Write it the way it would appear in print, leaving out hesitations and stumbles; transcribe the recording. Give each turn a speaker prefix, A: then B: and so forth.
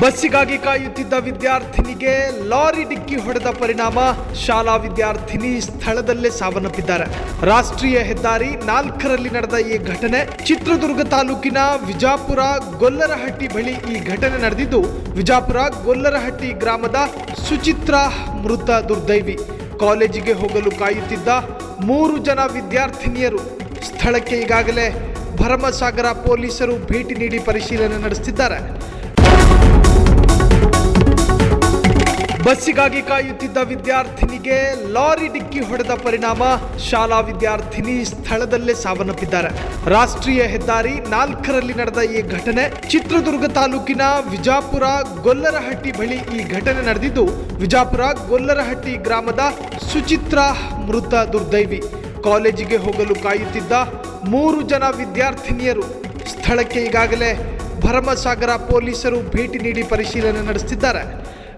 A: ಬಸ್ಸಿಗಾಗಿ ಕಾಯುತ್ತಿದ್ದ ವಿದ್ಯಾರ್ಥಿನಿಗೆ ಲಾರಿ ಡಿಕ್ಕಿ ಹೊಡೆದ ಪರಿಣಾಮ ಶಾಲಾ ವಿದ್ಯಾರ್ಥಿನಿ ಸ್ಥಳದಲ್ಲೇ ಸಾವನ್ನಪ್ಪಿದ್ದಾರೆ. ರಾಷ್ಟ್ರೀಯ ಹೆದ್ದಾರಿ 4ರಲ್ಲಿ ನಡೆದ ಈ ಘಟನೆ ಚಿತ್ರದುರ್ಗ ತಾಲೂಕಿನ ವಿಜಾಪುರ ಗೊಲ್ಲರಹಟ್ಟಿ ಬಳಿ ಈ ಘಟನೆ ನಡೆದಿದ್ದು, ವಿಜಾಪುರ ಗೊಲ್ಲರಹಟ್ಟಿ ಗ್ರಾಮದ ಸುಚಿತ್ರಾ ಮೃತ ದುರ್ದೈವಿ. ಕಾಲೇಜಿಗೆ ಹೋಗಲು ಕಾಯುತ್ತಿದ್ದ 3 ಜನ ವಿದ್ಯಾರ್ಥಿನಿಯರು. ಸ್ಥಳಕ್ಕೆ ಈಗಾಗಲೇ ಭರಮಸಾಗರ ಪೊಲೀಸರು ಭೇಟಿ ನೀಡಿ ಪರಿಶೀಲನೆ ನಡೆಸುತ್ತಿದ್ದಾರೆ. ಬಸ್ಸಿಗಾಗಿ ಕಾಯುತ್ತಿದ್ದ ವಿದ್ಯಾರ್ಥಿನಿಗೆ ಲಾರಿ ಡಿಕ್ಕಿ ಹೊಡೆದ ಪರಿಣಾಮ ಶಾಲಾ ವಿದ್ಯಾರ್ಥಿನಿ ಸ್ಥಳದಲ್ಲೇ ಸಾವನ್ನಪ್ಪಿದ್ದಾರೆ. ರಾಷ್ಟ್ರೀಯ ಹೆದ್ದಾರಿ 4ರಲ್ಲಿ ನಡೆದ ಈ ಘಟನೆ ಚಿತ್ರದುರ್ಗ ತಾಲೂಕಿನ ವಿಜಾಪುರ ಗೊಲ್ಲರಹಟ್ಟಿ ಬಳಿ ಈ ಘಟನೆ ನಡೆದಿದ್ದು, ವಿಜಾಪುರ ಗೊಲ್ಲರಹಟ್ಟಿ ಗ್ರಾಮದ ಸುಚಿತ್ರಾ ಮೃತ ದುರ್ದೈವಿ. ಕಾಲೇಜಿಗೆ ಹೋಗಲು ಕಾಯುತ್ತಿದ್ದ 3 ಜನ ವಿದ್ಯಾರ್ಥಿನಿಯರು. ಸ್ಥಳಕ್ಕೆ ಈಗಾಗಲೇ ಭರಮಸಾಗರ ಪೊಲೀಸರು ಭೇಟಿ ನೀಡಿ ಪರಿಶೀಲನೆ ನಡೆಸುತ್ತಿದ್ದಾರೆ.